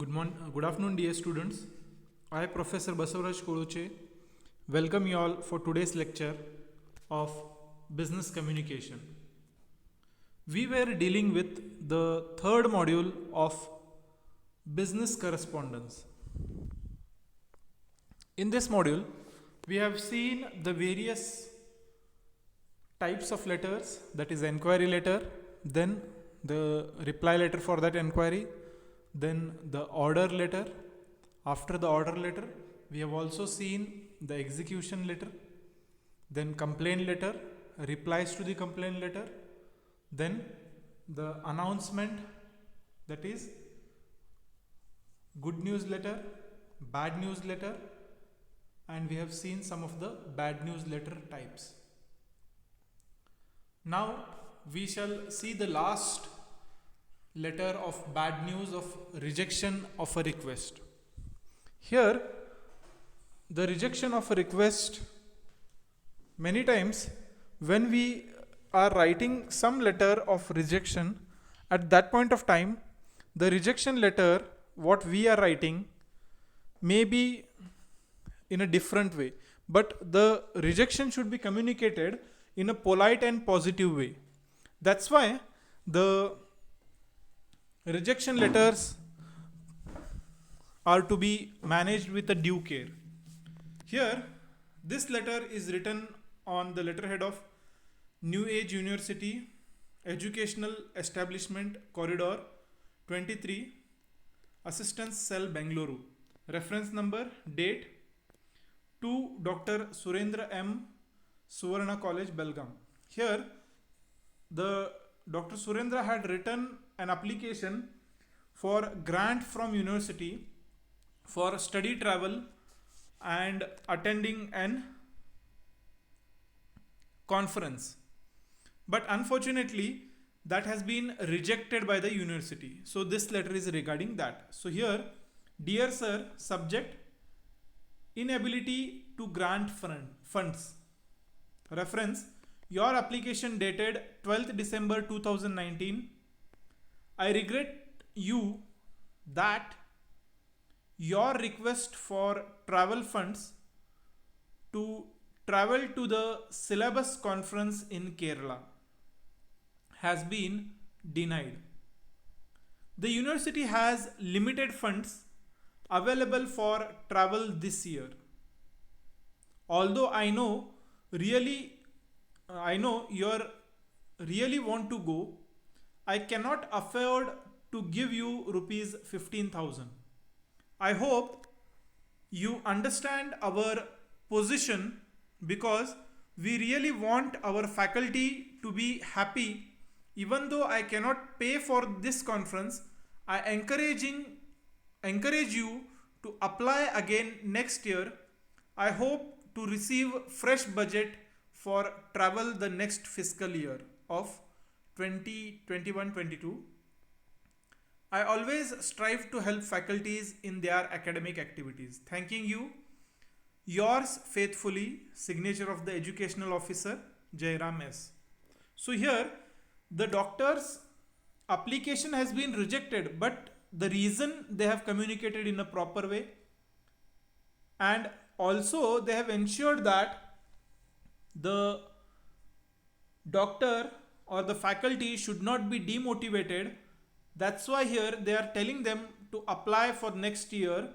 Good afternoon, dear students. I, Professor Basavaraj Koluche, welcome you all for today's lecture of business communication. We were dealing with the third module of business correspondence. In this module, we have seen the various types of letters, that is enquiry letter, then the reply letter for that enquiry, then the order letter. After the order letter, we have also seen the execution letter, then complaint letter, replies to the complaint letter, then the announcement, that is good news letter, bad news letter, and we have seen some of the bad news letter types. Now we shall see the last letter of bad news of rejection of a request. Here, the rejection of a request, many times when we are writing some letter of rejection, at that point of time, the rejection letter, what we are writing, may be in a different way, but the rejection should be communicated in a polite and positive way. That's why the rejection letters are to be managed with a due care. Here, this letter is written on the letterhead of New Age University Educational Establishment Corridor 23, Assistance Cell, Bengaluru. Reference number, date, to Dr. Surendra M. Suvarna College, Belgaum. Here, the Dr. Surendra had written an application for grant from university for study travel and attending an conference. But unfortunately, that has been rejected by the university. So this letter is regarding that. So here, dear sir, subject, inability to grant funds. Reference, your application dated 12th December 2019. I regret you that your request for travel funds to travel to the syllabus conference in Kerala has been denied. The university has limited funds available for travel this year. Although I know you're really want to go, I cannot afford to give you rupees 15,000. I hope you understand our position, because we really want our faculty to be happy. Even though I cannot pay for this conference, I encourage you to apply again next year. I hope to receive fresh budget for travel the next fiscal year of 2021-22. I always strive to help faculties in their academic activities. Thanking you. Yours faithfully, signature of the educational officer, Jairam S. So here, the doctor's application has been rejected, but the reason they have communicated in a proper way, and also they have ensured that the doctor or the faculty should not be demotivated. That's why here they are telling them to apply for next year,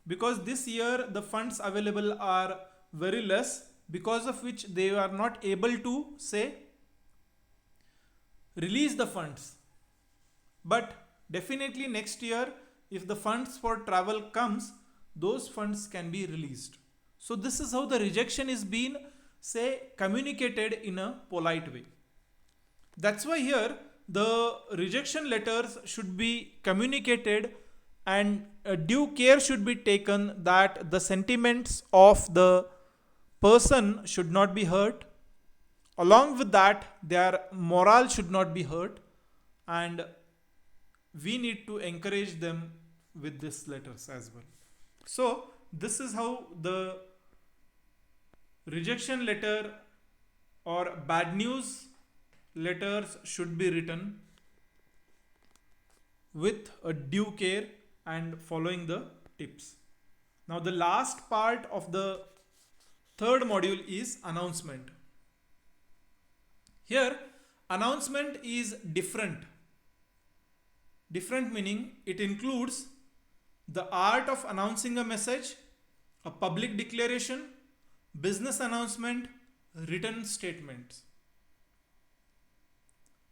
because this year the funds available are very less, because of which they are not able to say release the funds. But definitely next year, if the funds for travel comes, those funds can be released. So this is how the rejection is being communicated in a polite way. That's why here the rejection letters should be communicated, and due care should be taken that the sentiments of the person should not be hurt. Along with that, their morale should not be hurt, and we need to encourage them with these letters as well. So this is how the rejection letter or bad news letters should be written with a due care and following the tips. Now the last part of the third module is announcement. Here announcement is different. Different meaning it includes the art of announcing a message, a public declaration, business announcement, written statements.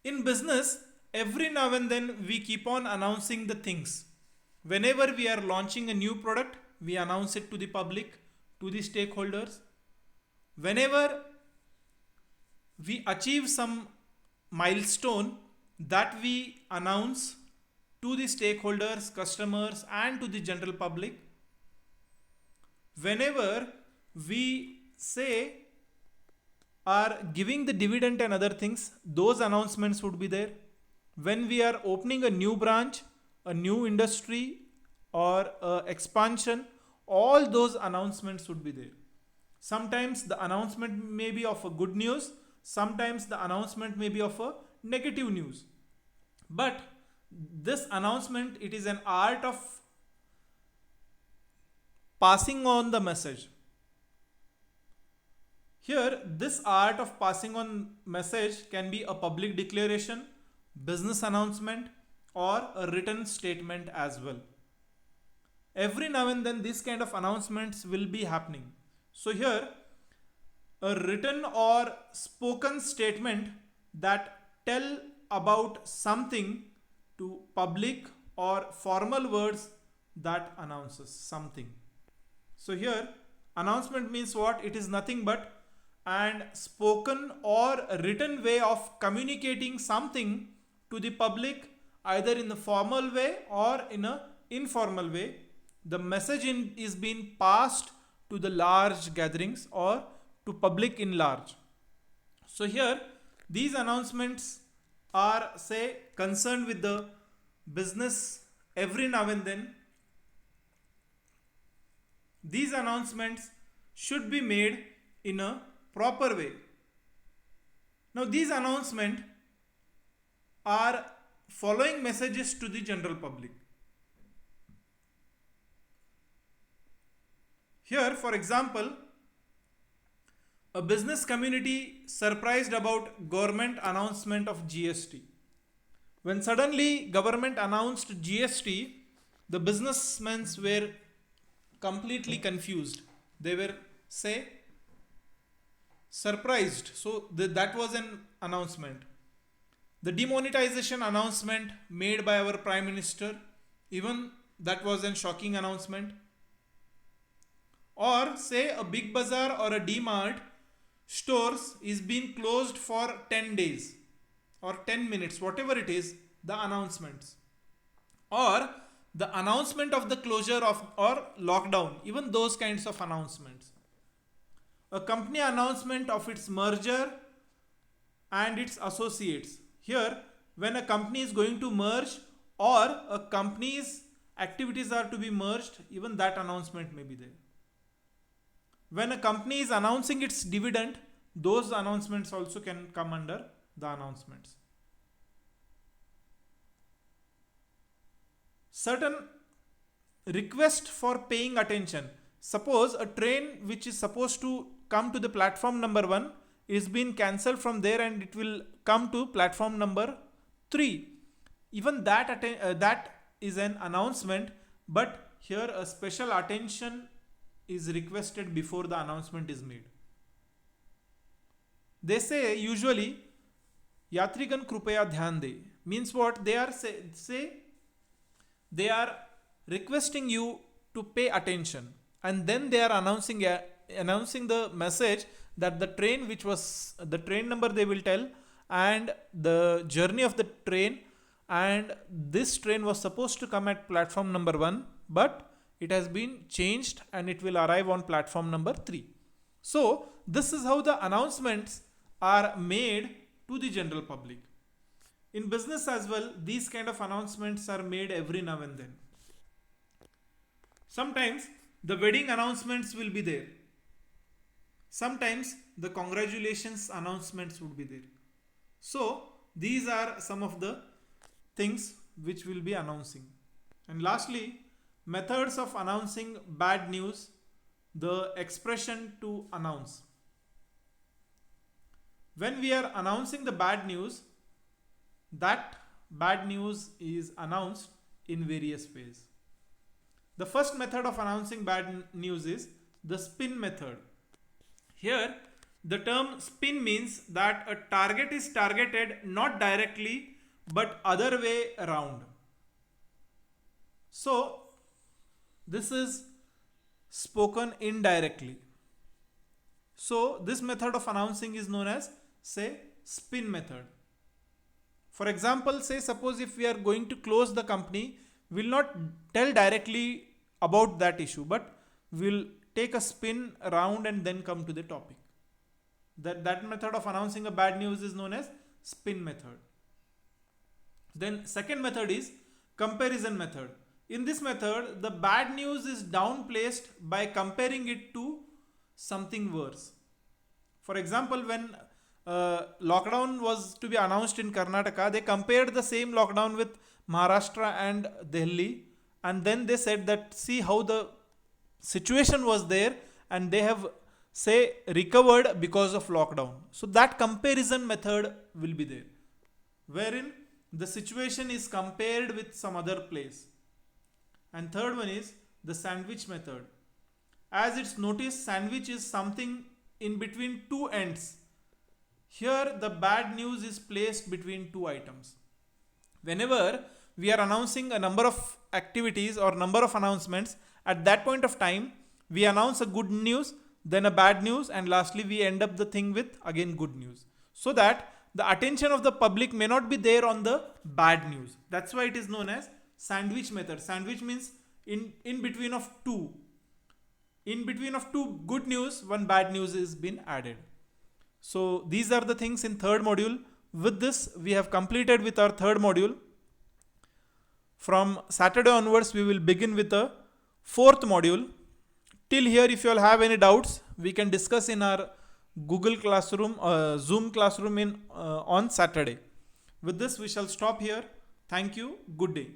In business, every now and then we keep on announcing the things. Whenever we are launching a new product, we announce it to the public, to the stakeholders. Whenever we achieve some milestone, that we announce to the stakeholders, customers, and to the general public. Whenever we say are giving the dividend and other things, those announcements would be there. When we are opening a new branch, a new industry, or expansion, all those announcements would be there. Sometimes the announcement may be of a good news, sometimes the announcement may be of a negative news. But this announcement, it is an art of passing on the message. Here, this art of passing on message can be a public declaration, business announcement, or a written statement as well. Every now and then these kind of announcements will be happening. So here, a written or spoken statement that tell about something to public or formal words that announces something. So here, announcement means what? It is nothing but an spoken or written way of communicating something to the public, either in the formal way or in a informal way. The message is being passed to the large gatherings or to public in large. So here these announcements are say concerned with the business. Every now and then these announcements should be made in a proper way. Now these announcements are following messages to the general public. Here, for example, a business community surprised about government announcement of GST. When suddenly government announced GST, the businessmen were completely confused. They were, say, surprised. So that was an announcement. The demonetization announcement made by our Prime Minister, even that was a shocking announcement. Or say a Big Bazaar or a D-Mart stores is being closed for 10 days or 10 minutes, whatever it is, the announcements. Or the announcement of the closure of or lockdown, even those kinds of announcements. A company announcement of its merger and its associates. Here, when a company is going to merge or a company's activities are to be merged, even that announcement may be there. When a company is announcing its dividend, those announcements also can come under the announcements. Certain request for paying attention. Suppose a train which is supposed to come to the platform number 1 is being cancelled from there and it will come to platform number 3. Even that is an announcement, but here a special attention is requested before the announcement is made. They say usually Yatrigan Krupaya Dhyan De means what? They are say they are requesting you to pay attention, and then they are announcing the message that the train which was the train number they will tell and the journey of the train, and this train was supposed to come at platform number 1, but it has been changed and it will arrive on platform number 3. So this is how the announcements are made to the general public. In business as well, these kind of announcements are made every now and then. Sometimes the wedding announcements will be there. Sometimes the congratulations announcements would be there. So these are some of the things which will be announcing. And lastly, Methods of announcing bad news. The expression to announce. When we are announcing the bad news, that bad news is announced in various ways. The first method of announcing bad news is the spin method. Here, the term spin means that a target is targeted not directly but other way around. So, this is spoken indirectly. So, this method of announcing is known as, say, spin method. For example, say suppose if we are going to close the company, we will not tell directly about that issue, but we will take a spin around and then come to the topic. That method of announcing a bad news is known as spin method. Then second method is comparison method. In this method, the bad news is downplaced by comparing it to something worse. For example, when lockdown was to be announced in Karnataka, they compared the same lockdown with Maharashtra and Delhi, and then they said that see how the situation was there, and they have say recovered because of lockdown. So that comparison method will be there, wherein the situation is compared with some other place. And third one is the sandwich method. As it's noticed, sandwich is something in between two ends. Here the bad news is placed between two items. Whenever we are announcing a number of activities or number of announcements, at that point of time we announce a good news, then a bad news, and lastly we end up the thing with again good news, so that the attention of the public may not be there on the bad news. That's why it is known as sandwich method. Sandwich means in between of two. In between of two good news, one bad news is been added. So these are the things in third module. With this, we have completed with our third module. From Saturday onwards, we will begin with the fourth module. Till here, if you all have any doubts, we can discuss in our Google Classroom, Zoom Classroom on Saturday. With this, we shall stop here. Thank you. Good day.